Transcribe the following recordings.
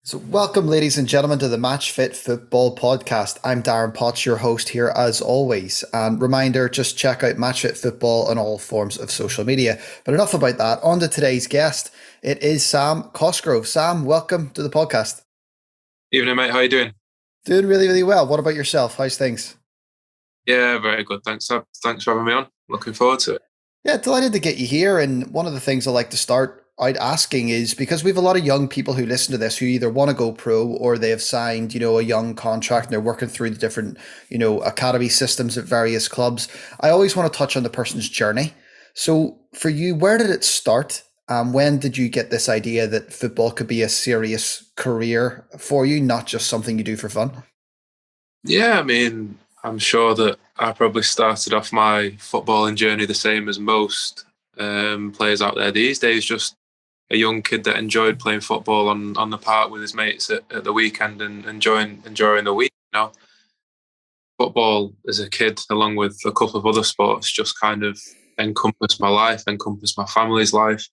So, welcome, ladies and gentlemen, to the Match Fit Football Podcast. I'm Darren Potts, your host here as always. And reminder, just check out Match Fit Football on all forms of social media. But enough about that. On to today's guest. It is Sam Cosgrove. Sam, welcome to the podcast. Evening, mate. How you doing? Doing really, really well. What about yourself? How's things? Yeah, very good. Thanks. Thanks for having me on. Looking forward to it. Yeah, delighted to get you here. And one of the things I like to start out asking is because we have a lot of young people who listen to this who either want to go pro or they have signed, a young contract and they're working through the different, academy systems at various clubs. I always want to touch on the person's journey. So for you, where did it start? When did you get this idea that football could be a serious career for you, not just something you do for fun? Yeah, I mean, I'm sure that I probably started off my footballing journey the same as most players out there these days. Just a young kid that enjoyed playing football on the park with his mates at the weekend and enjoying the week. Football as a kid, along with a couple of other sports, just kind of encompassed my life, encompassed my family's life.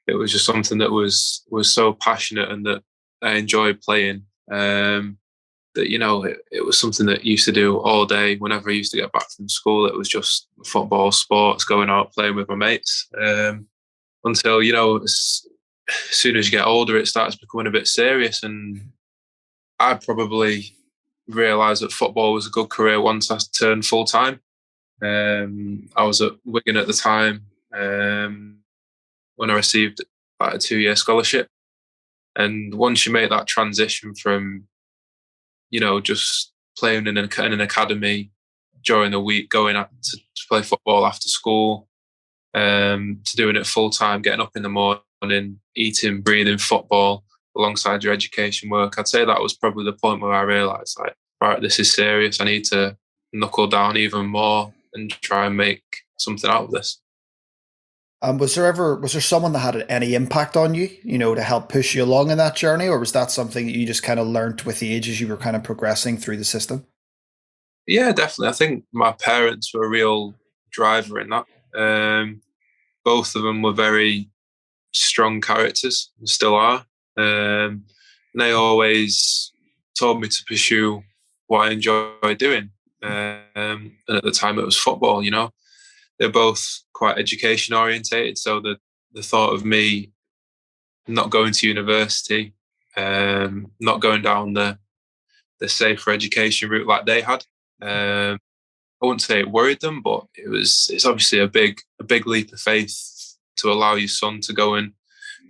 It was just something that was so passionate and that I enjoyed playing. That it was something that I used to do all day. Whenever I used to get back from school, it was just football, sports, going out playing with my mates. Until as soon as you get older, it starts becoming a bit serious. And I probably realised that football was a good career once I turned full time. I was at Wigan at the time when I received a 2-year scholarship. And once you make that transition from just playing in an academy during the week, going out to play football after school, to doing it full time, getting up in the morning, eating, breathing football alongside your education work. I'd say that was probably the point where I realised, like, right, this is serious. I need to knuckle down even more and try and make something out of this. Was there someone that had any impact on you, to help push you along in that journey, or was that something that you just kind of learned with the age as you were kind of progressing through the system? Yeah, definitely. I think my parents were a real driver in that. Both of them were very strong characters and still are. And they always told me to pursue what I enjoy doing. And at the time, it was football. They're both quite education orientated. So the thought of me not going to university, not going down the safer education route like they had. I wouldn't say it worried them, but it's obviously a big leap of faith to allow your son to go and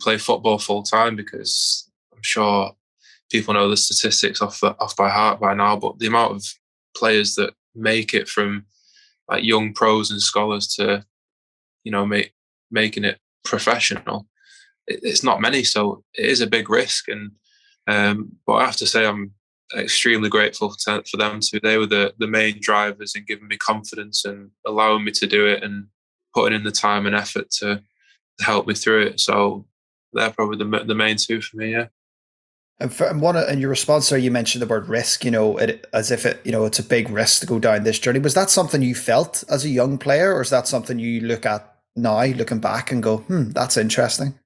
play football full time, because I'm sure people know the statistics off by heart by now, but the amount of players that make it from like young pros and scholars to making it professional, it's not many. So it is a big risk, and but I have to say I'm extremely grateful for them too. They were the main drivers in giving me confidence and allowing me to do it and putting in the time and effort to help me through it. So they're probably the main two for me. Yeah. And your response there, you mentioned the word risk, as if it's a big risk to go down this journey. Was that something you felt as a young player, or is that something you look at now, looking back and go, that's interesting?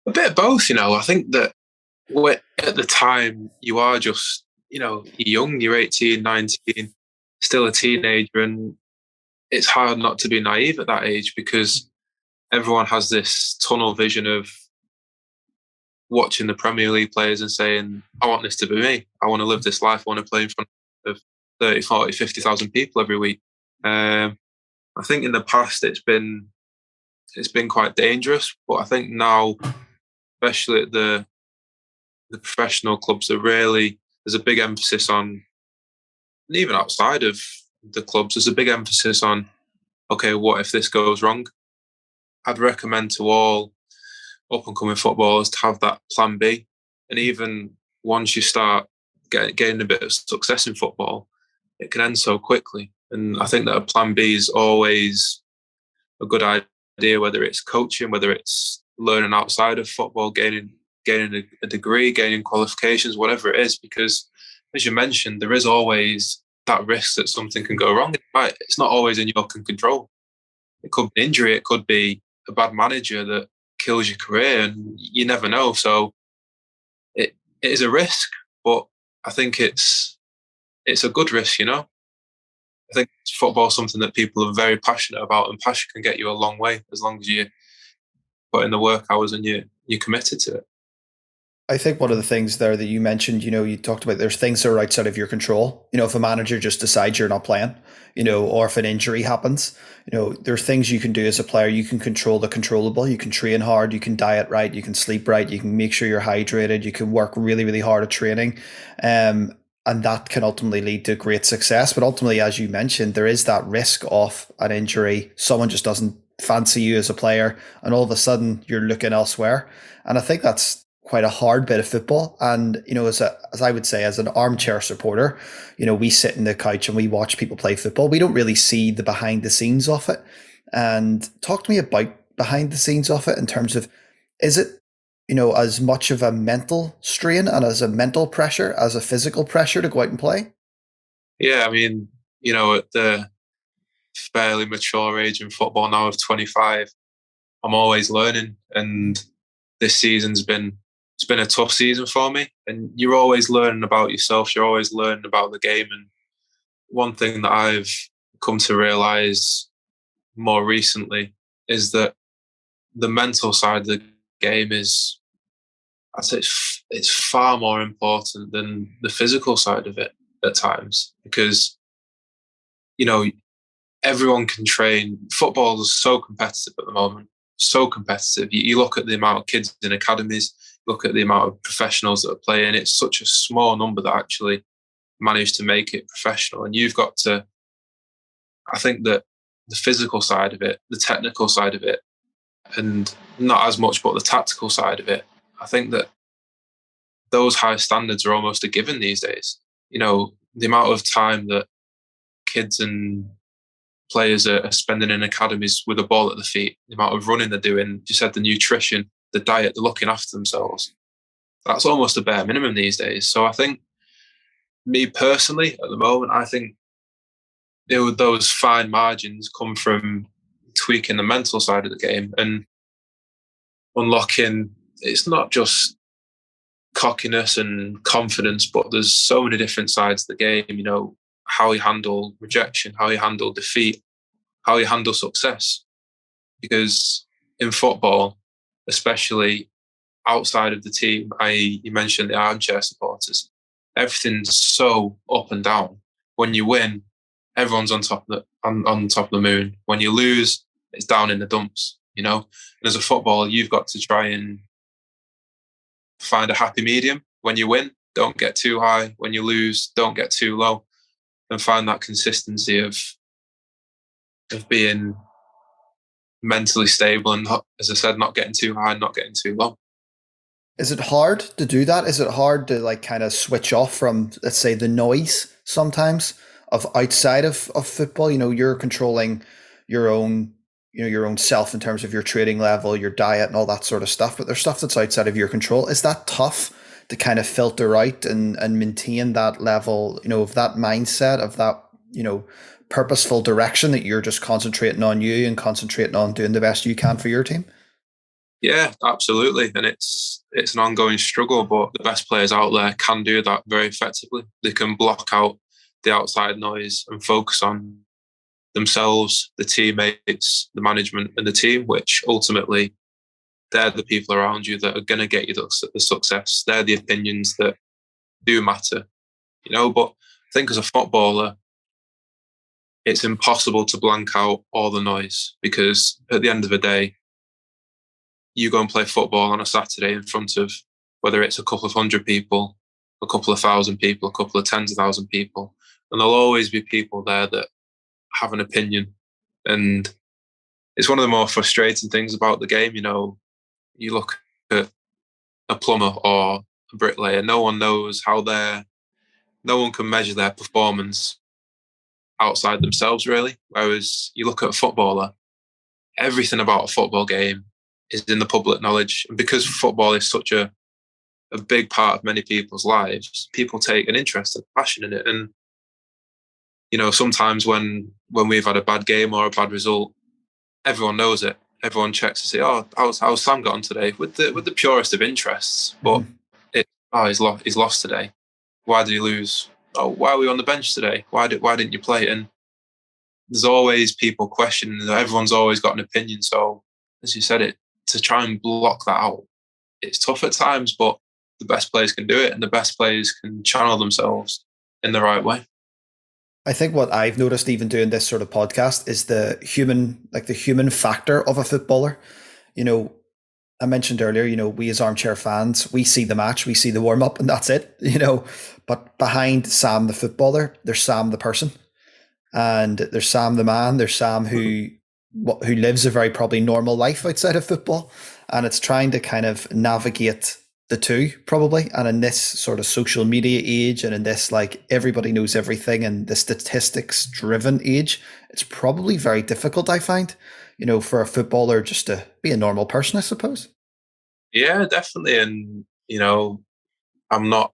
A bit of both. I think that at the time you are just, you're young, you're 18, 19, still a teenager, and it's hard not to be naive at that age, because everyone has this tunnel vision of watching the Premier League players and saying, I want this to be me. I want to live this life. I want to play in front of 30, 40, 50,000 people every week. I think in the past it's been quite dangerous, but I think now, especially at the professional clubs, there's a big emphasis on, and even outside of the clubs, there's a big emphasis on, okay, what if this goes wrong? I'd recommend to all up and coming footballers to have that plan B. And even once you start getting a bit of success in football, it can end so quickly. And I think that a plan B is always a good idea, whether it's coaching, whether it's learning outside of football, gaining a degree, gaining qualifications, whatever it is, because as you mentioned, there is always that risk that something can go wrong. It's not always in your control. It could be injury, it could be a bad manager that kills your career, and you never know. So it is a risk, but I think it's a good risk, you know. I think football is something that people are very passionate about, and passion can get you a long way as long as you put in the work hours and you're committed to it. I think one of the things there that you mentioned, you talked about there's things that are outside of your control. If a manager just decides you're not playing, or if an injury happens, there's things you can do as a player. You can control the controllable. You can train hard. You can diet right. You can sleep right. You can make sure you're hydrated. You can work really, really hard at training. And that can ultimately lead to great success. But ultimately, as you mentioned, there is that risk of an injury. Someone just doesn't fancy you as a player, and all of a sudden you're looking elsewhere. And I think that's quite a hard bit of football. And as I would say, as an armchair supporter, we sit in the couch and we watch people play football. We don't really see the behind the scenes of it. And talk to me about behind the scenes of it in terms of, is it as much of a mental strain and as a mental pressure as a physical pressure to go out and play? Yeah, I mean, at the fairly mature age in football now of 25, I'm always learning, and this season's been it's been a tough season for me. And you're always learning about yourself. You're always learning about the game. And one thing that I've come to realize more recently is that the mental side of the game is, I'd say, it's far more important than the physical side of it at times, because you know everyone can train. Football is so competitive at the moment, so competitive. You look at the amount of kids in academies, look at the amount of professionals that are playing. It's such a small number that actually manage to make it professional. And you've got to, I think that the physical side of it, the technical side of it, and not as much, but the tactical side of it, I think that those high standards are almost a given these days. The amount of time that kids and players are spending in academies with a ball at the feet, the amount of running they're doing, you said the nutrition, the diet, they're looking after themselves. That's almost a bare minimum these days. So I think, me personally, at the moment, I think those fine margins come from tweaking the mental side of the game and unlocking. It's not just cockiness and confidence, but there's so many different sides of the game. How you handle rejection, how you handle defeat, how you handle success. Because in football, especially outside of the team, you mentioned the armchair supporters, everything's so up and down. When you win, everyone's on top of on top of the moon. When you lose, it's down in the dumps. And as a footballer, you've got to try and find a happy medium. When you win, don't get too high. When you lose, don't get too low, and find that consistency of being mentally stable and, as I said, not getting too high, not getting too low. Is it hard to do that? Is it hard to kind of switch off from, let's say, the noise sometimes of outside of football? You're controlling your own, your own self in terms of your training level, your diet and all that sort of stuff, but there's stuff that's outside of your control. Is that tough to kind of filter out and maintain that level, of that mindset, of that, purposeful direction that you're just concentrating on you and concentrating on doing the best you can for your team? Yeah, absolutely. And it's an ongoing struggle, but the best players out there can do that very effectively. They can block out the outside noise and focus on themselves, the teammates, the management and the team, which ultimately they're the people around you that are going to get you the success. They're the opinions that do matter, but I think as a footballer, it's impossible to blank out all the noise, because at the end of the day, you go and play football on a Saturday in front of, whether it's a couple of hundred people, a couple of thousand people, a couple of tens of thousand people, and there'll always be people there that have an opinion. And it's one of the more frustrating things about the game. You look at a plumber or a bricklayer, no one knows no one can measure their performance outside themselves, really. Whereas you look at a footballer, everything about a football game is in the public knowledge. And because football is such a big part of many people's lives, people take an interest and passion in it. And, sometimes when we've had a bad game or a bad result, everyone knows it. Everyone checks to see, how's Sam got on today, with the purest of interests. But Mm-hmm. it's oh, he's lost today. Why did he lose? Oh, why are we on the bench today? Why didn't you play? And there's always people questioning. Everyone's always got an opinion. So, as you said, it to try and block that out, it's tough at times. But the best players can do it, and the best players can channel themselves in the right way. I think what I've noticed even doing this sort of podcast is the human factor of a footballer. You know, I mentioned earlier, we as armchair fans, we see the match, we see the warm up, and that's it, But behind Sam the footballer, there's Sam the person, and there's Sam the man, there's Sam who lives a very probably normal life outside of football, and it's trying to kind of navigate the two probably. And in this sort of social media age, and in this like everybody knows everything and the statistics driven age, it's probably very difficult, I find, for a footballer just to be a normal person, I suppose. Yeah, definitely. And I'm not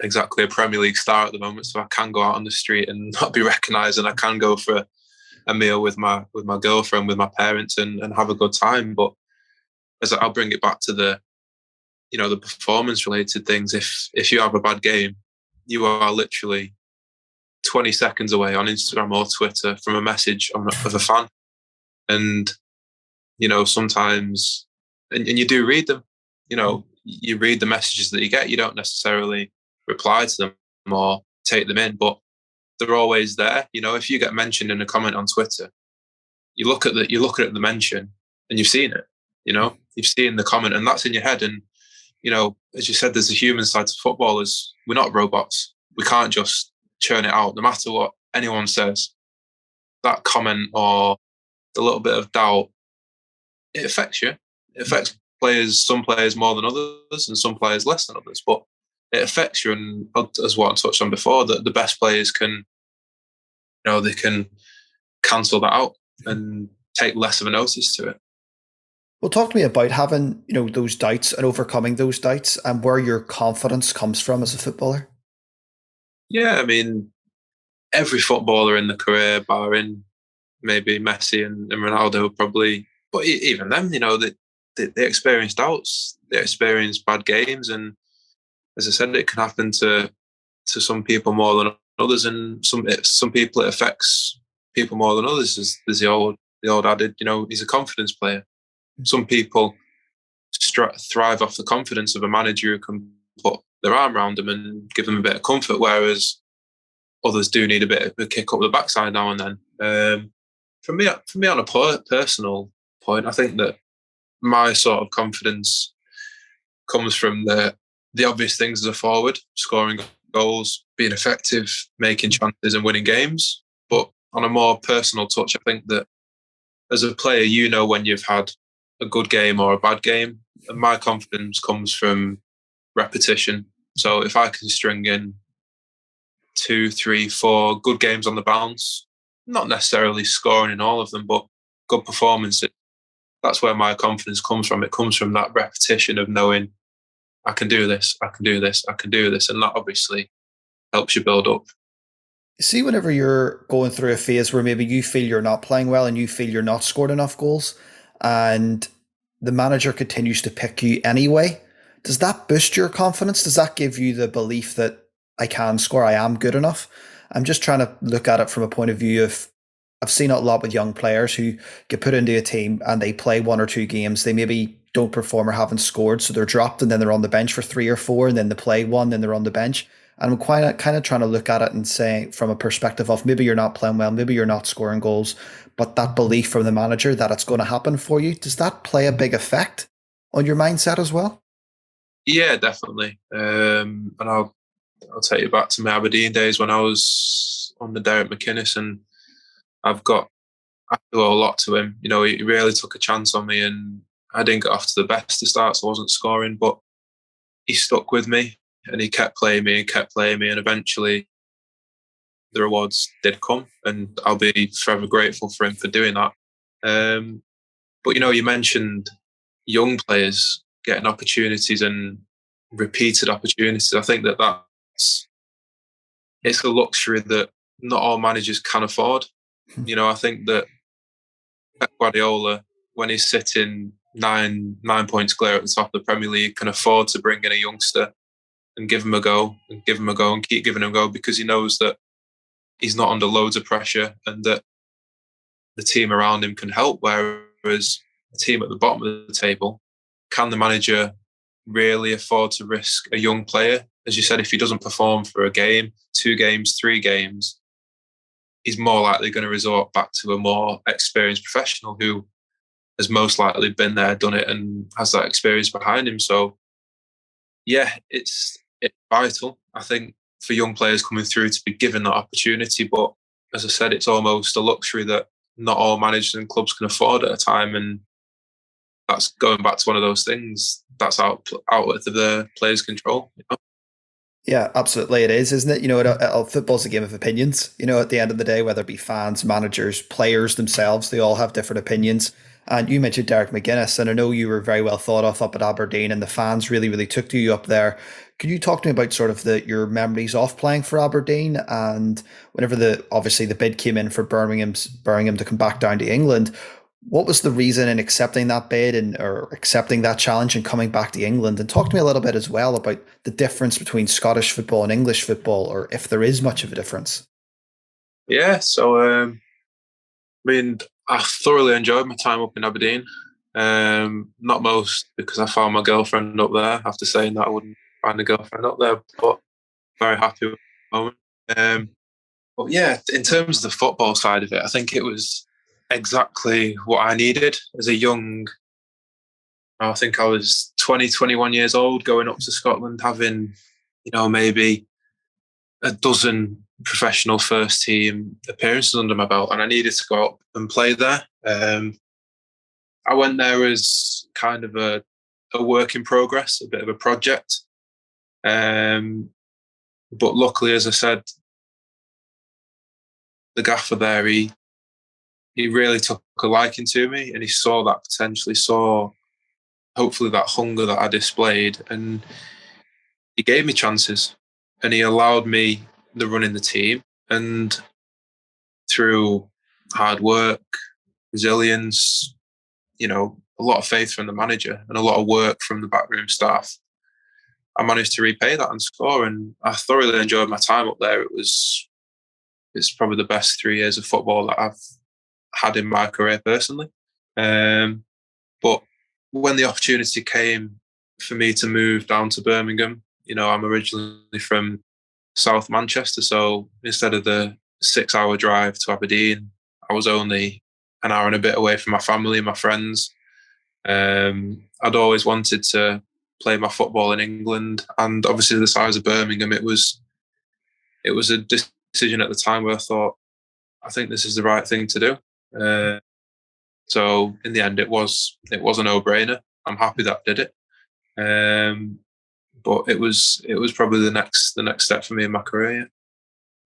exactly a Premier League star at the moment, so I can go out on the street and not be recognised, and I can go for a meal with my girlfriend, with my parents, and have a good time. But as I'll bring it back to the performance related things. If you have a bad game, you are literally 20 seconds away on Instagram or Twitter from a message of a fan, and sometimes, and you do read them. You read the messages that you get. You don't necessarily reply to them or take them in, but they're always there. If you get mentioned in a comment on Twitter, you look at the mention and you've seen it. You've seen the comment, and that's in your head. And as you said, there's a human side to footballers. We're not robots. We can't just churn it out, no matter what anyone says. That comment or the little bit of doubt, it affects you. It affects players, some players more than others, and some players less than others. But it affects you, and as what I touched on before, that the best players can, they can cancel that out and take less of a notice to it. Well, talk to me about having, those doubts and overcoming those doubts and where your confidence comes from as a footballer. Yeah, I mean, every footballer in the career, barring maybe Messi and Ronaldo, probably, but even them, they experience doubts, they experience bad games, and as I said, it can happen to some people more than others, and some people it affects people more than others. There's the old adage, he's a confidence player. Some people thrive off the confidence of a manager who can put their arm around them and give them a bit of comfort, whereas others do need a bit of a kick up the backside now and then. For me, on a personal point, I think that my sort of confidence comes from the obvious things as a forward: scoring goals, being effective, making chances, and winning games. But on a more personal touch, I think that as a player, when you've had a good game or a bad game. And my confidence comes from repetition. So if I can string in 2, 3, 4 good games on the bounce, not necessarily scoring in all of them, but good performances, that's where my confidence comes from. It comes from that repetition of knowing I can do this, I can do this, I can do this. And that obviously helps you build up. See, whenever you're going through a phase where maybe you feel you're not playing well and you feel you're not scored enough goals, and the manager continues to pick you anyway, does that boost your confidence? Does that give you the belief that I can score, I am good enough? I'm just trying to look at it from a point of view of I've seen it a lot with young players who get put into a team and they play 1 or 2 games. They maybe don't perform or haven't scored, so they're dropped and then they're on the bench for 3 or 4, and then they play 1, then they're on the bench. And I'm kind of trying to look at it and say, from a perspective of maybe you're not playing well, maybe you're not scoring goals, but that belief from the manager that it's going to happen for you, does that play a big effect on your mindset as well? Yeah, definitely. And I'll take you back to my Aberdeen days when I was on the Derek McInnes, and I owe a lot to him. He really took a chance on me, and I didn't get off to the best of starts. I wasn't scoring, but he stuck with me, and he kept playing me and kept playing me, and eventually the rewards did come, and I'll be forever grateful for him for doing that. But you mentioned young players getting opportunities and repeated opportunities. I think it's a luxury that not all managers can afford. I think that Pep Guardiola, when he's sitting nine points clear at the top of the Premier League, can afford to bring in a youngster and give him a go and give him a go and keep giving him a go, because he knows that he's not under loads of pressure and that the team around him can help. Whereas the team at the bottom of the table, can the manager really afford to risk a young player? As you said, if he doesn't perform for a game, 2 games, 3 games, he's more likely going to resort back to a more experienced professional who has most likely been there, done it, and has that experience behind him. So, yeah, it's vital, I think, for young players coming through to be given that opportunity. But as I said, it's almost a luxury that not all managers and clubs can afford at a time, and that's going back to one of those things that's out of the players' control. Yeah, absolutely, it is, isn't it? Football's a game of opinions. At the end of the day, whether it be fans, managers, players themselves, they all have different opinions. And you mentioned Derek McGuinness, and I know you were very well thought of up at Aberdeen, and the fans really, really took to you up there. Could you talk to me about sort of your memories of playing for Aberdeen, and whenever obviously the bid came in for Birmingham to come back down to England? What was the reason in accepting that bid or accepting that challenge and coming back to England? And talk to me a little bit as well about the difference between Scottish football and English football, or if there is much of a difference. Yeah, so I thoroughly enjoyed my time up in Aberdeen. Not most because I found my girlfriend up there. After saying that, I wouldn't find a girlfriend up there, but very happy with the moment. But yeah, in terms of the football side of it, I think it was exactly what I needed as a young. I think I was 20, 21 years old, going up to Scotland, having, maybe a dozen professional first team appearances under my belt, and I needed to go up and play there. I went there as kind of a work in progress, a bit of a project. But luckily, as I said, the gaffer there, he really took a liking to me, and he saw that potential. He saw, hopefully, that hunger that I displayed, and he gave me chances, and he allowed me the run in the team. And through hard work, resilience, a lot of faith from the manager and a lot of work from the backroom staff, I managed to repay that and score. And I thoroughly enjoyed my time up there. It's probably the best 3 years of football that I've had in my career personally. But when the opportunity came for me to move down to Birmingham, I'm originally from South Manchester, so instead of the 6-hour drive to Aberdeen, I was only an hour and a bit away from my family and my friends. I'd always wanted to play my football in England, and obviously the size of Birmingham, it was a decision at the time where I thought, I think this is the right thing to do. So in the end, it was a no-brainer. I'm happy that I did it. But it was probably the next step for me in my career.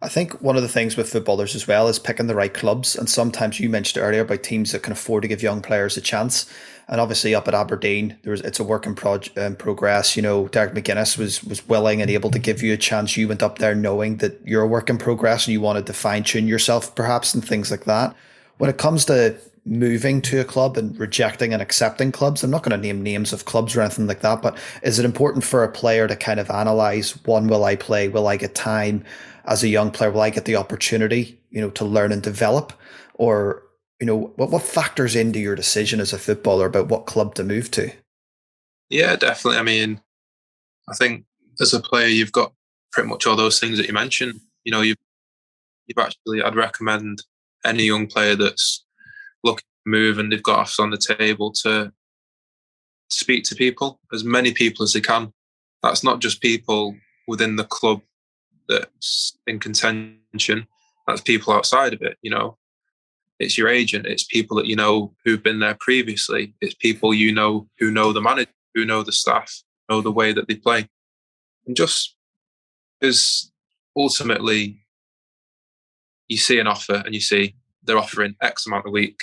I think one of the things with footballers as well is picking the right clubs. And sometimes you mentioned earlier about teams that can afford to give young players a chance. And obviously up at Aberdeen, it's a work in progress. Derek McGuinness was willing and able to give you a chance. You went up there knowing that you're a work in progress and you wanted to fine tune yourself perhaps and things like that. When it comes to moving to a club and rejecting and accepting clubs, I'm not going to name names of clubs or anything like that, but is it important for a player to kind of analyze, one, will I play? Will I get time? As a young player, will I get the opportunity, to learn and develop? Or, what factors into your decision as a footballer about what club to move to? Yeah, definitely. I think as a player, you've got pretty much all those things that you mentioned. You've actually, I'd recommend any young player that's looking to move and they've got offers on the table to speak to people, as many people as they can. That's not just people within the club that's in contention. That's people outside of it. It's your agent. It's people that who've been there previously. It's people who know the manager, who know the staff, know the way that they play, and just because ultimately you see an offer and you see they're offering X amount a week,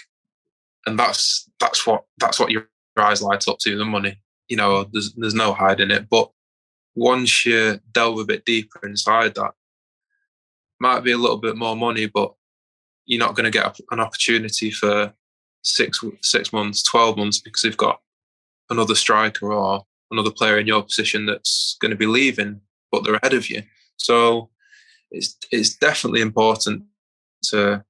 and that's what your eyes light up to, the money. There's no hiding it. But once you delve a bit deeper inside that, might be a little bit more money, but you're not going to get an opportunity for 6 months, 12 months, because they've got another striker or another player in your position that's going to be leaving. but they're ahead of you. So it's definitely important to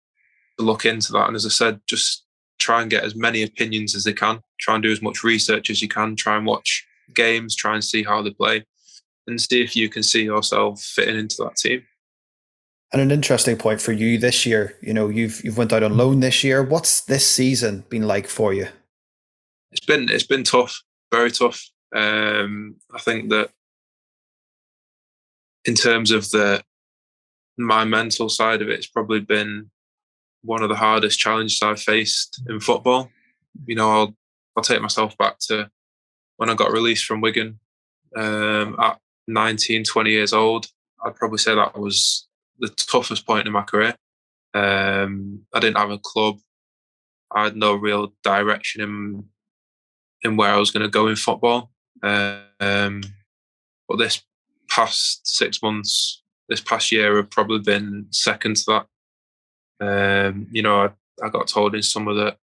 look into that. And as I said, just try and get as many opinions as they can. Try and do as much research as you can. Try and watch games. Try and see how they play, and see if you can see yourself fitting into that team. And an interesting point for you this year, you've went out on loan this year. What's this season been like for you? It's been tough, very tough. I think that in terms of my mental side of it, it's probably been one of the hardest challenges I've faced in football. I'll take myself back to when I got released from Wigan at 19, 20 years old. I'd probably say that was the toughest point in my career. I didn't have a club. I had no real direction in where I was going to go in football. But this past 6 months, this past year have probably been second to that. I got told in summer that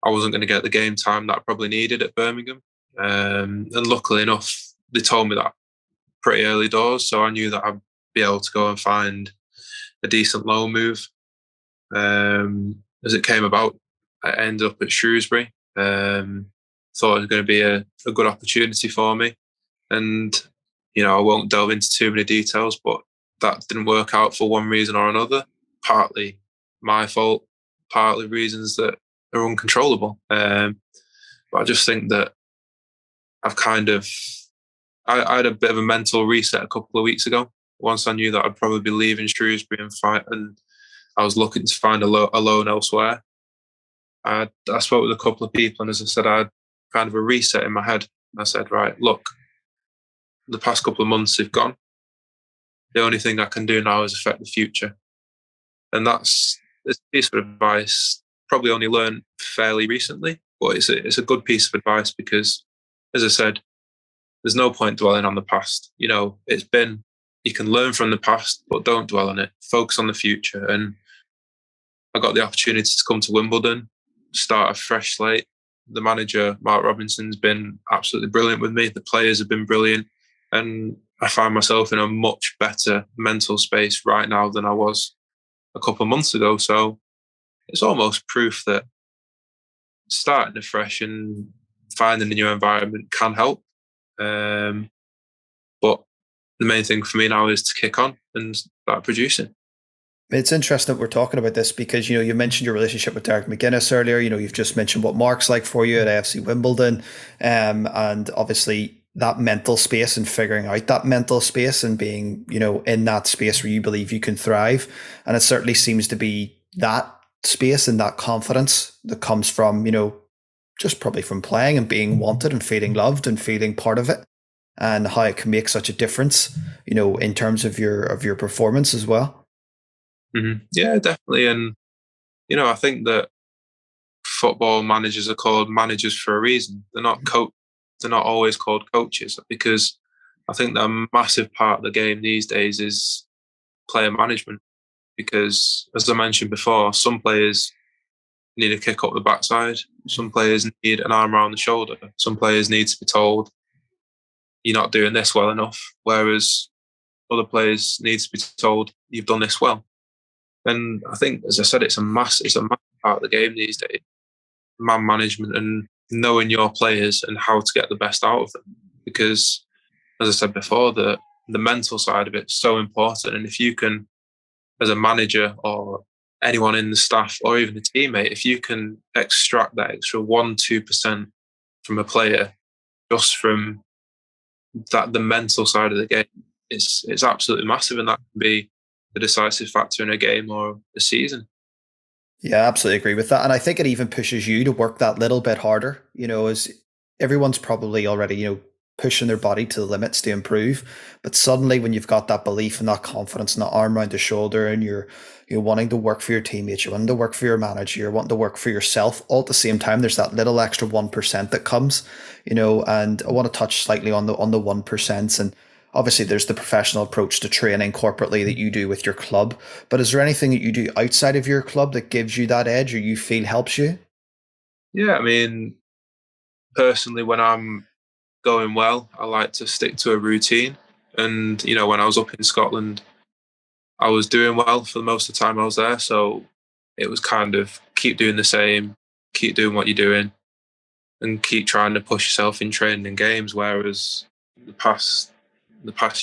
I wasn't going to get the game time that I probably needed at Birmingham. And luckily enough, they told me that pretty early doors. So I knew that I'd be able to go and find a decent loan move. As it came about, I ended up at Shrewsbury. Thought it was going to be a good opportunity for me. And, I won't delve into too many details, but that didn't work out for one reason or another. Partly my fault, partly reasons that are uncontrollable. But I just think that I had a bit of a mental reset a couple of weeks ago. Once I knew that I'd probably be leaving Shrewsbury and I was looking to find a loan elsewhere. I spoke with a couple of people, and as I said, I had kind of a reset in my head. I said, right, look, the past couple of months have gone. The only thing I can do now is affect the future. And that's a piece of advice probably only learned fairly recently, but it's a good piece of advice because, as I said, there's no point dwelling on the past. You can learn from the past, but don't dwell on it. Focus on the future. And I got the opportunity to come to Wimbledon, start a fresh slate. The manager, Mark Robinson's been absolutely brilliant with me. The players have been brilliant. And I find myself in a much better mental space right now than I was a couple of months ago. So it's almost proof that starting afresh and finding a new environment can help. But the main thing for me now is to kick on and start producing. It's interesting that we're talking about this because, you mentioned your relationship with Derek McGuinness earlier. You've just mentioned what Mark's like for you at AFC Wimbledon. And obviously that mental space and figuring out that mental space and being, in that space where you believe you can thrive. And it certainly seems to be that space and that confidence that comes from, just probably from playing and being wanted and feeling loved and feeling part of it, and how it can make such a difference, in terms of your performance as well. Mm-hmm. Yeah, definitely. And, I think that football managers are called managers for a reason. They're not They're not always called coaches, because I think that a massive part of the game these days is player management. Because, as I mentioned before, some players need a kick up the backside. Some players need an arm around the shoulder. Some players need to be told, you're not doing this well enough. Whereas other players need to be told, you've done this well. And I think, as I said, it's a massive part of the game these days. Man management and knowing your players and how to get the best out of them. Because, as I said before, the mental side of it is so important. And if you can, as a manager or anyone in the staff or even a teammate, if you can extract that extra 1-2% from a player just from the mental side of the game, it's absolutely massive, and that can be the decisive factor in a game or a season. Yeah, I absolutely agree with that. And I think it even pushes you to work that little bit harder, as everyone's probably already, pushing their body to the limits to improve. But suddenly when you've got that belief and that confidence and that arm around the shoulder, and you're wanting to work for your teammates, you're wanting to work for your manager, you're wanting to work for yourself, all at the same time, there's that little extra 1% that comes, and I want to touch slightly on the 1%. And obviously there's the professional approach to training corporately that you do with your club. But is there anything that you do outside of your club that gives you that edge or you feel helps you? Yeah, I mean, personally, when I'm going well, I like to stick to a routine. And, when I was up in Scotland, I was doing well for the most of the time I was there. So it was kind of keep doing the same, keep doing what you're doing, and keep trying to push yourself in training and games. Whereas the past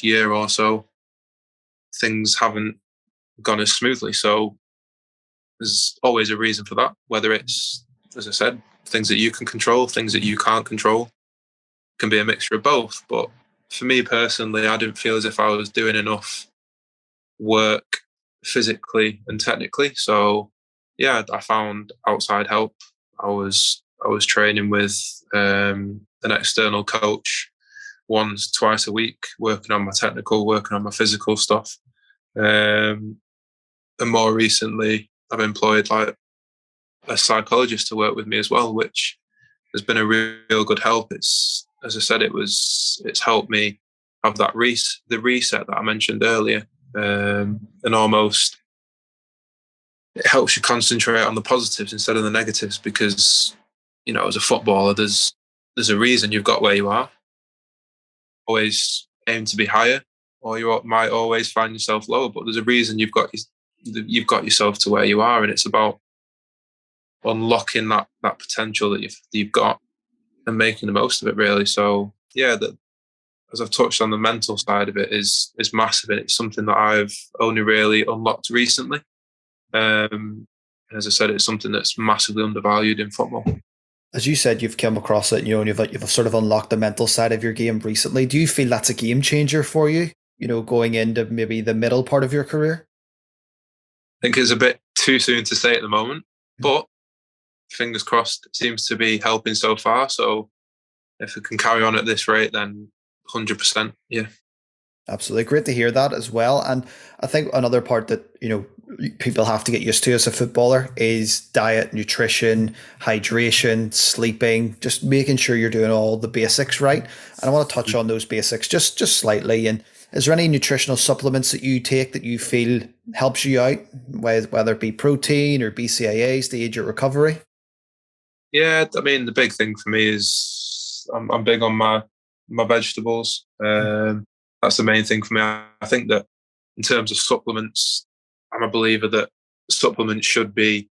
year or so, things haven't gone as smoothly. So there's always a reason for that. Whether it's, as I said, things that you can control, things that you can't control, can be a mixture of both. But for me personally, I didn't feel as if I was doing enough work physically and technically. So yeah, I found outside help. I was training with an external coach once, twice a week, working on my technical, working on my physical stuff. And more recently, I've employed like a psychologist to work with me as well, which has been a real good help. It's, as I said, it's helped me have that the reset that I mentioned earlier, and almost it helps you concentrate on the positives instead of the negatives, because as a footballer, there's a reason you've got where you are. Always aim to be higher, or you might always find yourself lower, but there's a reason you've got yourself to where you are, and it's about unlocking that potential that you've got and making the most of it, really. So yeah, that, as I've touched on, the mental side of it is massive, and it's something that I've only really unlocked recently. And as I said, it's something that's massively undervalued in football. As you said, you've come across it, and you've sort of unlocked the mental side of your game recently. Do you feel that's a game changer for you? Going into maybe the middle part of your career. I think it's a bit too soon to say at the moment, but fingers crossed, it seems to be helping so far. So if it can carry on at this rate, then 100%, yeah. Absolutely. Great to hear that as well. And I think another part that, people have to get used to as a footballer is diet, nutrition, hydration, sleeping, just making sure you're doing all the basics right. And I want to touch on those basics just slightly. And is there any nutritional supplements that you take that you feel helps you out, whether it be protein or BCAAs to aid your recovery? Yeah, I mean, the big thing for me is I'm big on my vegetables. That's the main thing for me. I think that in terms of supplements, I'm a believer that supplements should be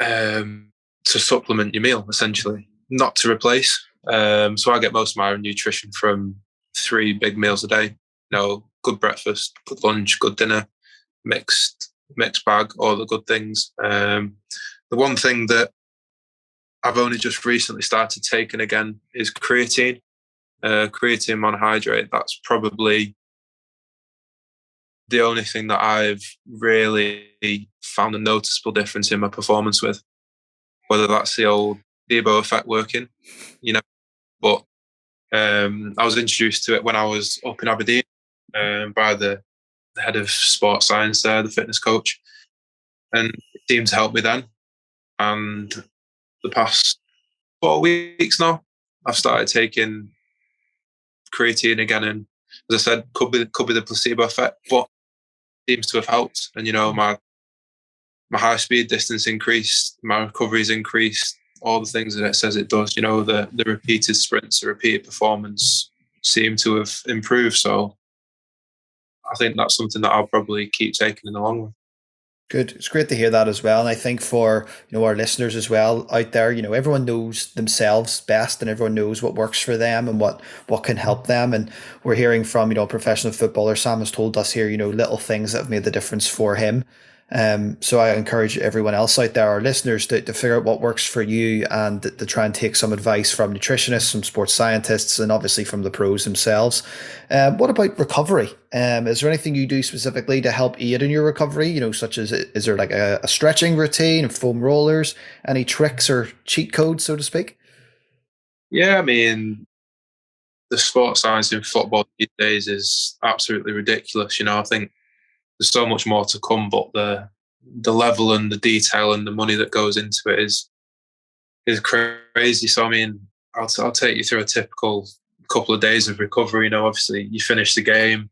to supplement your meal, essentially, not to replace. So I get most of my nutrition from 3 big meals a day. Good breakfast, good lunch, good dinner, mixed bag, all the good things. The one thing that I've only just recently started taking again is creatine. Creatine monohydrate. That's probably the only thing that I've really found a noticeable difference in my performance with. Whether that's the old placebo effect working, but I was introduced to it when I was up in Aberdeen by the head of sports science there, the fitness coach, and it seemed to help me then. And the past 4 weeks now, I've started taking creatine again, and as I said, could be the placebo effect, but seems to have helped. And my high speed distance increased, my recovery's increased, all the things that it says it does. The repeated sprints, the repeated performance seem to have improved. So I think that's something that I'll probably keep taking in the long run. Good. It's great to hear that as well. And I think for, our listeners as well out there, everyone knows themselves best and everyone knows what works for them and what can help them. And we're hearing from, a professional footballer. Sam has told us here, little things that have made the difference for him. So I encourage everyone else out there, our listeners, to figure out what works for you and to try and take some advice from nutritionists, from sports scientists, and obviously from the pros themselves. What about recovery? Is there anything you do specifically to help aid in your recovery? Such as, is there like a stretching routine, foam rollers, any tricks or cheat codes, so to speak? Yeah, I mean, the sports science in football these days is absolutely ridiculous. I think there's so much more to come, but the level and the detail and the money that goes into it is crazy. So I mean, I'll take you through a typical couple of days of recovery. Obviously you finish the game.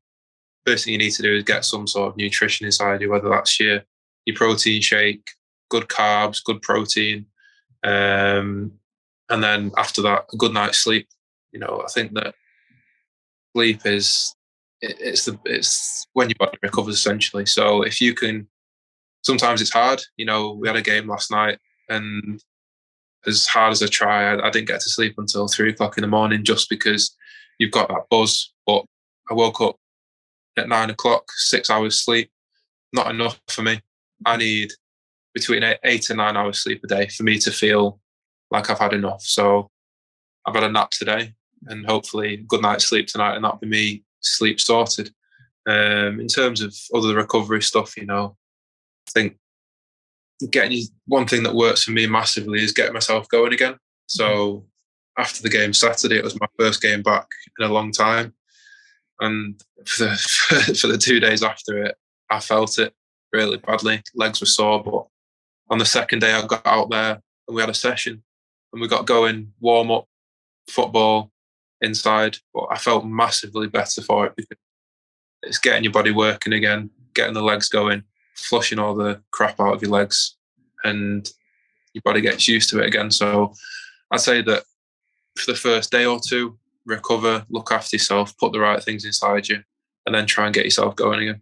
First thing you need to do is get some sort of nutrition inside you, whether that's your protein shake, good carbs, good protein, and then after that, a good night's sleep. I think that sleep is it's when your body recovers essentially. So if you can, sometimes it's hard. We had a game last night, and as hard as I try, I didn't get to sleep until 3 o'clock in the morning just because you've got that buzz. But I woke up at 9 o'clock, 6 hours sleep, not enough for me. I need between 8 and 9 hours sleep a day for me to feel like I've had enough. So I've had a nap today, and hopefully good night's sleep tonight, and that'll be me sleep sorted. In terms of other recovery stuff, I think one thing that works for me massively is getting myself going again. So after the game Saturday, it was my first game back in a long time, and for the 2 days after it, I felt it really badly. Legs were sore, but on the second day, I got out there and we had a session, and we got going, warm up, football inside. But I felt massively better for it because it's getting your body working again, getting the legs going, flushing all the crap out of your legs, and your body gets used to it again. So I'd say that for the first day or two, recover, look after yourself, put the right things inside you, and then try and get yourself going again.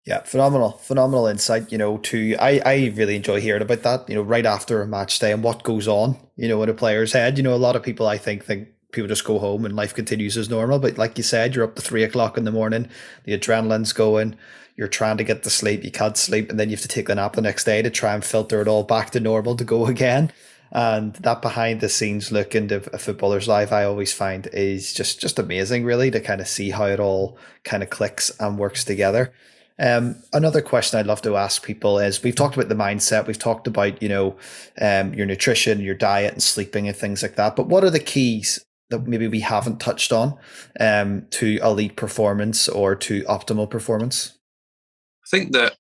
Yeah, phenomenal insight, I really enjoy hearing about that, right after a match day and what goes on, in a player's head. A lot of people I think people just go home and life continues as normal. But like you said, you're up to 3 o'clock in the morning, the adrenaline's going, you're trying to get to sleep, you can't sleep, and then you have to take the nap the next day to try and filter it all back to normal to go again. And that behind the scenes look into a footballer's life, I always find is just amazing, really, to kind of see how it all kind of clicks and works together. Another question I'd love to ask people is, we've talked about the mindset, we've talked about, your nutrition, your diet and sleeping and things like that. But what are the keys that maybe we haven't touched on to elite performance or to optimal performance? I think that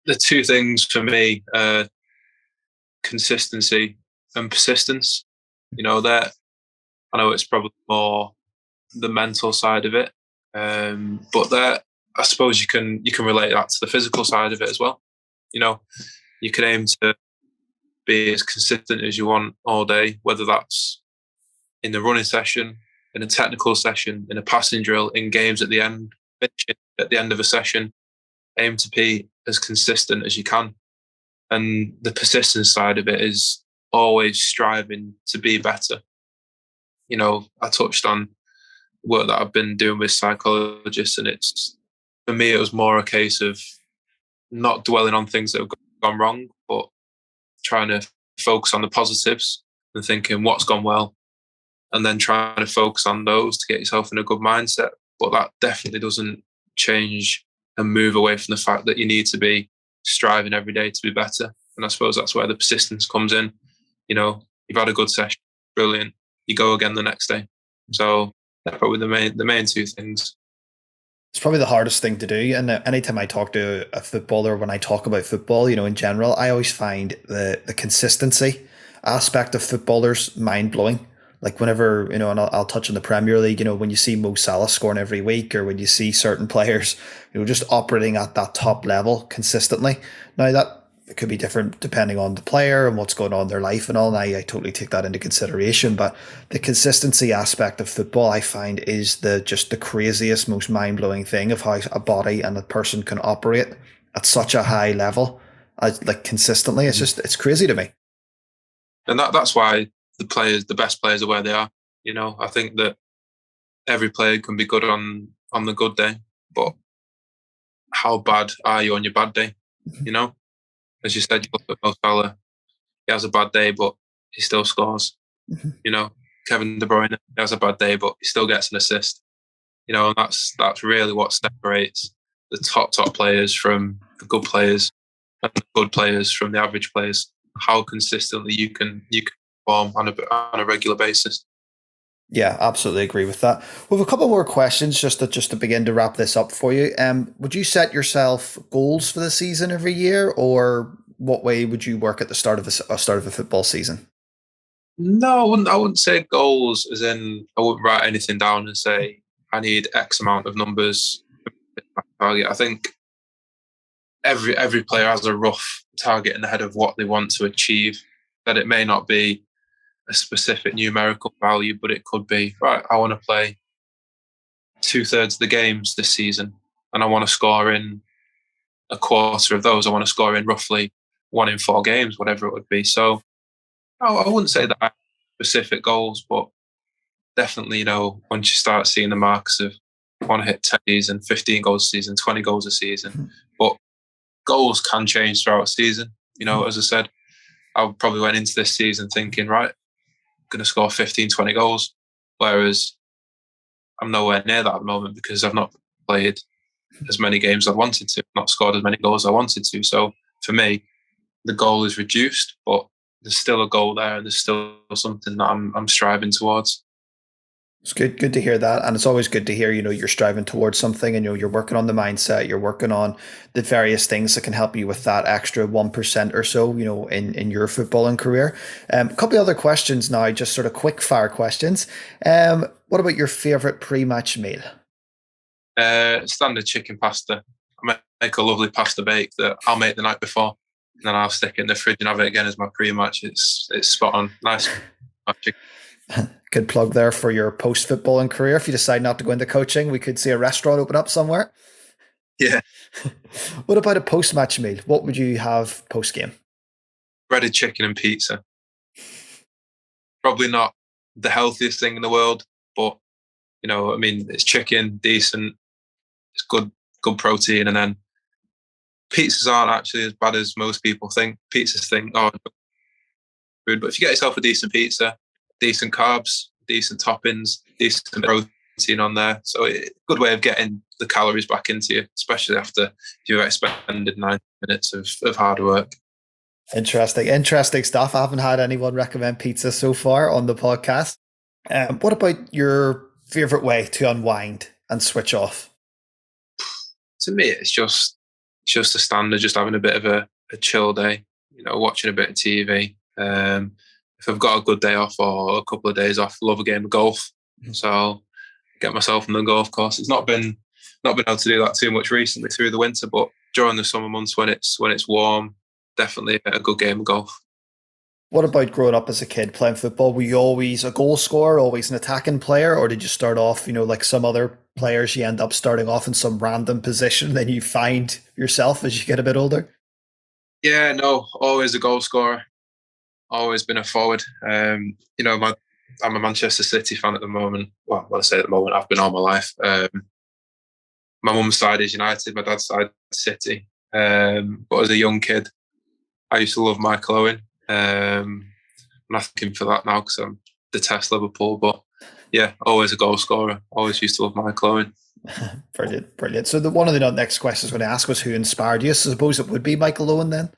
the two things for me are consistency and persistence. That I know it's probably more the mental side of it, but that I suppose you can relate that to the physical side of it as well. You can aim to be as consistent as you want all day, whether that's in the running session, in a technical session, in a passing drill, in games at the end, finishing at the end of a session. Aim to be as consistent as you can. And the persistence side of it is always striving to be better. I touched on work that I've been doing with psychologists, and for me, it was more a case of not dwelling on things that have gone wrong, but trying to focus on the positives and thinking what's gone well, and then trying to focus on those to get yourself in a good mindset. But that definitely doesn't change and move away from the fact that you need to be striving every day to be better. And I suppose that's where the persistence comes in. You've had a good session, brilliant. You go again the next day. So that's probably the main two things. It's probably the hardest thing to do. And anytime I talk to a footballer, when I talk about football, in general, I always find the consistency aspect of footballers mind blowing. Like whenever, and I'll touch on the Premier League, when you see Mo Salah scoring every week, or when you see certain players, just operating at that top level consistently. Now that it could be different depending on the player and what's going on in their life and all. And I totally take that into consideration. But the consistency aspect of football, I find, is just the craziest, most mind blowing thing of how a body and a person can operate at such a high level, like consistently. It's crazy to me. And that's why the best players are where they are. I think that every player can be good on the good day, but how bad are you on your bad day? As you said, you look at Mo Salah, he has a bad day, but he still scores. Kevin De Bruyne, he has a bad day, but he still gets an assist. And that's really what separates the top players from the good players, and the good players from the average players. How consistently you can perform on a regular basis. Yeah, absolutely agree with that. We have a couple more questions just to begin to wrap this up for you. Would you set yourself goals for the season every year, or what way would you work at the start of a football season? No, I wouldn't say goals, as in I wouldn't write anything down and say I need X amount of numbers target. I think every player has a rough target in the head of what they want to achieve. That it may not be a specific numerical value, but it could be, right, I want to play 2/3 of the games this season, and I want to score in a quarter of those. I want to score in roughly 1 in 4 games, whatever it would be. So I wouldn't say that I have specific goals, but definitely, once you start seeing the marks of I want to hit 10 season, 15 goals a season, 20 goals a season, but goals can change throughout a season. As I said, I probably went into this season thinking, right, I'm going to score 15, 20 goals, whereas I'm nowhere near that at the moment because I've not played as many games as I wanted to, not scored as many goals as I wanted to. So for me, the goal is reduced, but there's still a goal there and there's still something that I'm striving towards. It's good to hear that. And it's always good to hear, you're striving towards something and, you're working on the mindset, you're working on the various things that can help you with that extra 1% or so, in your footballing career. A couple of other questions now, just sort of quick fire questions. What about your favorite pre-match meal? Standard chicken pasta. I make a lovely pasta bake that I'll make the night before, and then I'll stick it in the fridge and have it again as my pre-match. It's spot on. Nice chicken. Good plug there for your post-footballing career. If you decide not to go into coaching, we could see a restaurant open up somewhere. Yeah. What about a post-match meal? What would you have post-game? Breaded chicken and pizza. Probably not the healthiest thing in the world, but it's chicken, decent, it's good protein, and then pizzas aren't actually as bad as most people think. Pizzas think, food, but if you get yourself a decent pizza, decent carbs, decent toppings, decent protein on there, so it's a good way of getting the calories back into you, especially after you've expended 90 minutes of hard work. Interesting stuff. I haven't had anyone recommend pizza so far on the podcast. What about your favorite way to unwind and switch off? To me, it's just a standard, just having a bit of a chill day, watching a bit of TV. If I've got a good day off or a couple of days off, love a game of golf. So I'll get myself on the golf course. It's not been able to do that too much recently through the winter, but during the summer months when it's warm, definitely a good game of golf. What about growing up as a kid playing football? Were you always a goal scorer, always an attacking player, or did you start off, like some other players, you end up starting off in some random position, then you find yourself as you get a bit older? Yeah, no, always a goal scorer. Always been a forward. I'm a Manchester City fan at the moment. Well, when I say at the moment, I've been all my life. My mum's side is United, my dad's side is City. But as a young kid, I used to love Michael Owen. I'm asking for that now because I detest Liverpool. But yeah, always a goal scorer. Always used to love Michael Owen. Brilliant. So one of the next questions I was going to ask was who inspired you. So I suppose it would be Michael Owen then?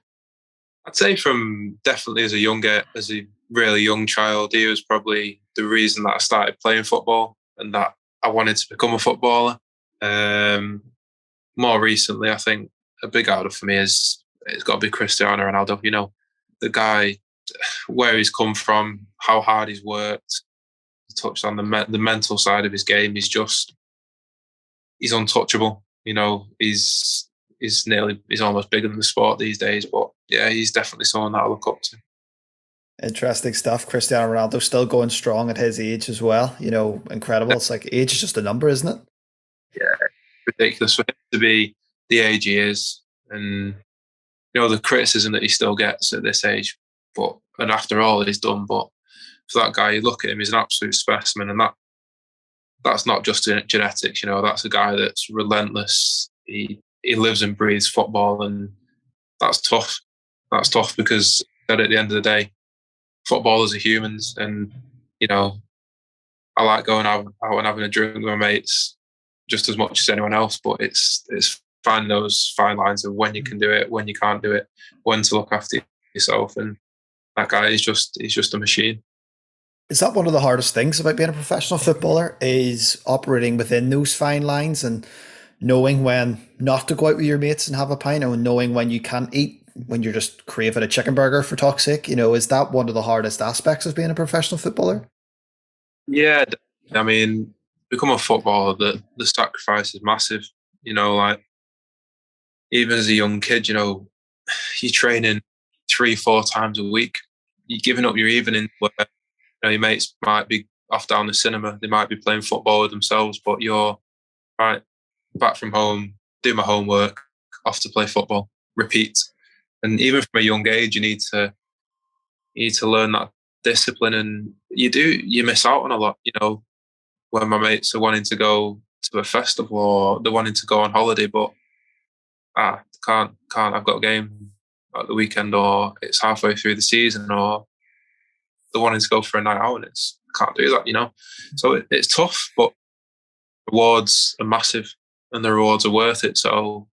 I'd say from definitely as a really young child, he was probably the reason that I started playing football and that I wanted to become a footballer. More recently, I think a big idol for me it's got to be Cristiano Ronaldo. The guy, where he's come from, how hard he's worked. He touched on the mental side of his game. He's untouchable. He's almost bigger than the sport these days. But yeah, he's definitely someone that I look up to. Interesting stuff. Cristiano Ronaldo still going strong at his age as well. Incredible. It's like age is just a number, isn't it? Yeah, ridiculous for him to be the age he is, and the criticism that he still gets at this age. And after all he's done, but for that guy, you look at him, he's an absolute specimen, and that's not just genetics. That's a guy that's relentless. He lives and breathes football, and that's tough. That's tough because at the end of the day, footballers are humans, and I like going out and having a drink with my mates just as much as anyone else. But it's finding those fine lines of when you can do it, when you can't do it, when to look after yourself. And that guy is just a machine. Is that one of the hardest things about being a professional footballer? Is operating within those fine lines and knowing when not to go out with your mates and have a pint, and knowing when you can't eat, when you're just craving a chicken burger for talk's sake? Is that one of the hardest aspects of being a professional footballer? Yeah, I mean, become a footballer, the sacrifice is massive. Like even as a young kid, you're training 3-4 times a week. You're giving up your evening where your mates might be off down the cinema, they might be playing football with themselves, but you're right, back from home, do my homework, off to play football, repeat. And even from a young age, you need to learn that discipline, and you miss out on a lot. When my mates are wanting to go to a festival or they're wanting to go on holiday, but can't. I've got a game at the weekend, or it's halfway through the season, or they're wanting to go for a night out, and can't do that. So it's tough, but rewards are massive, and the rewards are worth it. So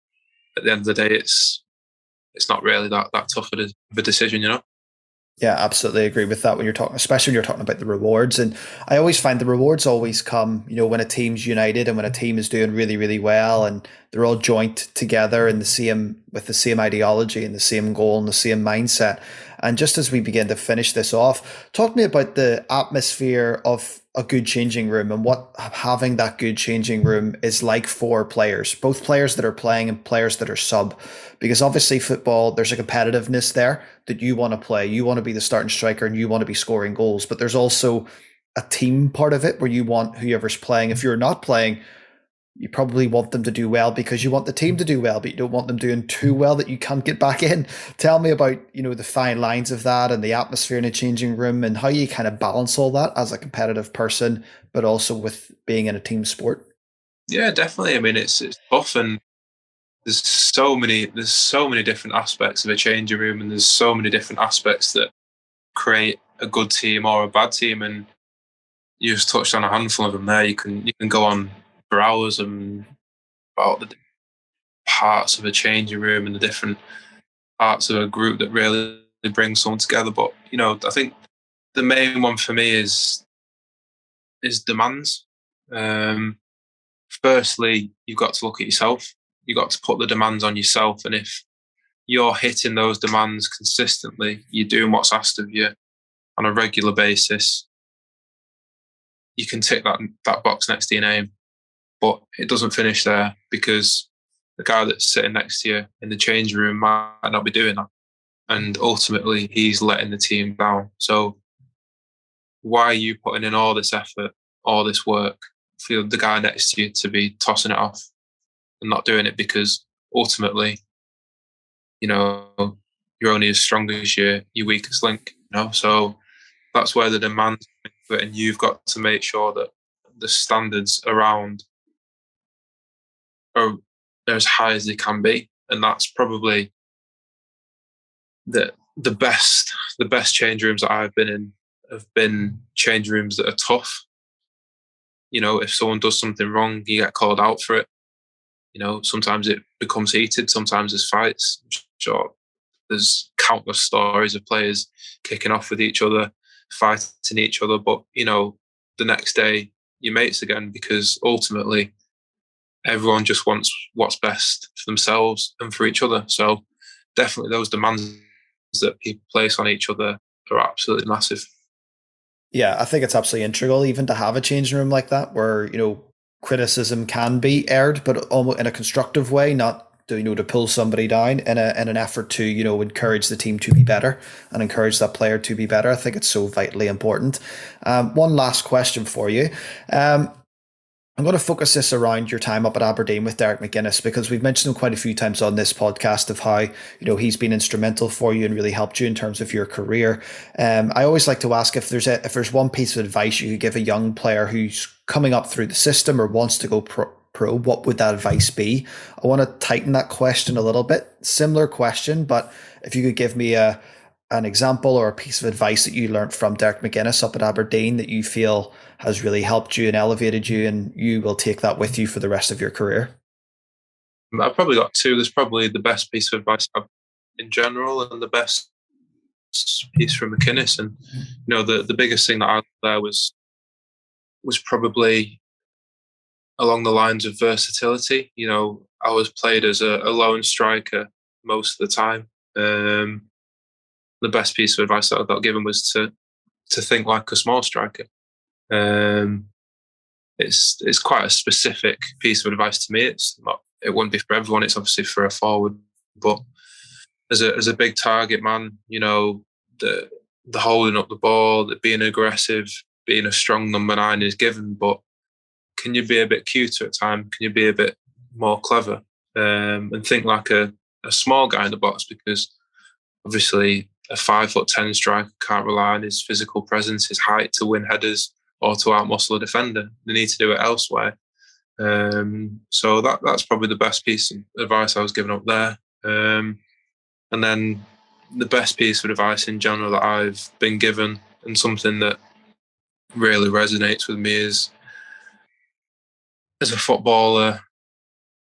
at the end of the day, it's not really that tough of a decision. Yeah, absolutely agree with that when you're talking, especially when you're talking about the rewards. And I always find the rewards always come, when a team's united and when a team is doing really, really well and they're all joint together in with the same ideology and the same goal and the same mindset. And just as we begin to finish this off, talk to me about the atmosphere of a good changing room and what having that good changing room is like for players, both players that are playing and players that are sub. Because obviously football, there's a competitiveness there that you want to play. You want to be the starting striker and you want to be scoring goals. But there's also a team part of it where you want whoever's playing. If you're not playing, you probably want them to do well because you want the team to do well, but you don't want them doing too well that you can't get back in. Tell me about, the fine lines of that and the atmosphere in a changing room and how you kind of balance all that as a competitive person, but also with being in a team sport. Yeah, definitely. I mean, it's tough, and there's so many different aspects of a changing room, and there's so many different aspects that create a good team or a bad team. And you just touched on a handful of them there. You can go on for hours and about the parts of a changing room and the different parts of a group that really bring someone together. But I think the main one for me is demands. Firstly, you've got to look at yourself. You've got to put the demands on yourself, and if you're hitting those demands consistently, you're doing what's asked of you on a regular basis, you can tick that box next to your name. But it doesn't finish there, because the guy that's sitting next to you in the change room might not be doing that. And ultimately, he's letting the team down. So why are you putting in all this effort, all this work for the guy next to you to be tossing it off and not doing it? Because ultimately, you're only as strong as your weakest link. So that's where the demands come into it, and you've got to make sure that the standards around are as high as they can be. And that's probably the best change rooms that I've been in have been change rooms that are tough. If someone does something wrong, you get called out for it. Sometimes it becomes heated, sometimes there's fights. Sure, there's countless stories of players kicking off with each other, fighting each other, but the next day you're mates again, because ultimately everyone just wants what's best for themselves and for each other. So definitely those demands that people place on each other are absolutely massive. Yeah, I think it's absolutely integral even to have a changing room like that where, criticism can be aired, but almost in a constructive way, not to pull somebody down in an effort to, encourage the team to be better and encourage that player to be better. I think it's so vitally important. One last question for you. I'm going to focus this around your time up at Aberdeen with Derek McGuinness, because we've mentioned him quite a few times on this podcast of how, he's been instrumental for you and really helped you in terms of your career. I always like to ask if there's one piece of advice you could give a young player who's coming up through the system or wants to go pro, what would that advice be? I want to tighten that question a little bit. Similar question, but if you could give me an example or a piece of advice that you learned from Derek McGuinness up at Aberdeen that you feel has really helped you and elevated you, and you will take that with you for the rest of your career. I've probably got two. There's probably the best piece of advice in general, and the best piece from McInnes. And the biggest thing that I learned there was probably along the lines of versatility. I was played as a lone striker most of the time. The best piece of advice that I got given was to think like a small striker. It's quite a specific piece of advice to me. It wouldn't be for everyone. It's obviously for a forward, but as a big target man, the holding up the ball, the being aggressive, being a strong number 9 is given, but can you be a bit cuter at times? Can you be a bit more clever? And think like a small guy in the box, because obviously a 5'10" striker can't rely on his physical presence, his height to win headers or to outmuscle a defender. They need to do it elsewhere. So that's probably the best piece of advice I was given up there. And then the best piece of advice in general that I've been given, and something that really resonates with me, is as a footballer,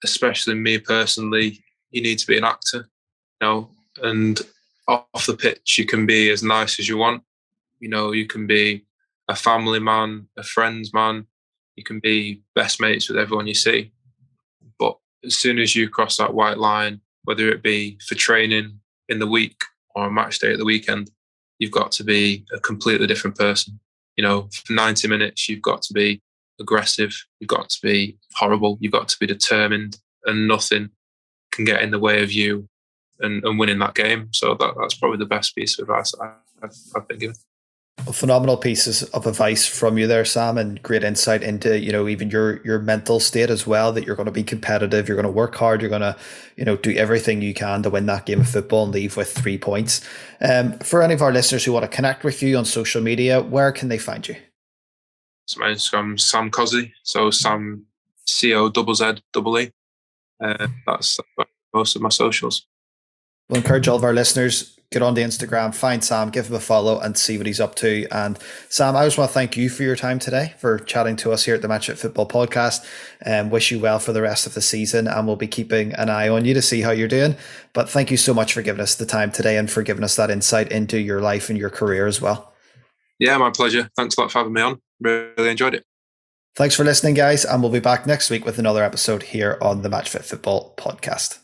especially me personally, you need to be an actor, and off the pitch you can be as nice as you want. You can be a family man, a friends man, you can be best mates with everyone you see. But as soon as you cross that white line, whether it be for training in the week or a match day at the weekend, you've got to be a completely different person. For 90 minutes, you've got to be aggressive, you've got to be horrible, you've got to be determined, and nothing can get in the way of you and winning that game. So that's probably the best piece of advice I've been given. Phenomenal pieces of advice from you there, Sam, and great insight into even your mental state as well, that you're going to be competitive, you're going to work hard, you're going to do everything you can to win that game of football and leave with 3 points. For any of our listeners who want to connect with you on social media, where can they find you? So my Instagram's Sam Cozzy, so Sam COZZEE. That's most of my socials. We'll encourage all of our listeners, get on the Instagram, find Sam, give him a follow and see what he's up to. And Sam, I just want to thank you for your time today, for chatting to us here at the Match Fit Football podcast, and wish you well for the rest of the season. And we'll be keeping an eye on you to see how you're doing. But thank you so much for giving us the time today and for giving us that insight into your life and your career as well. Yeah, my pleasure. Thanks a lot for having me on. Really enjoyed it. Thanks for listening, guys. And we'll be back next week with another episode here on the Match Fit Football podcast.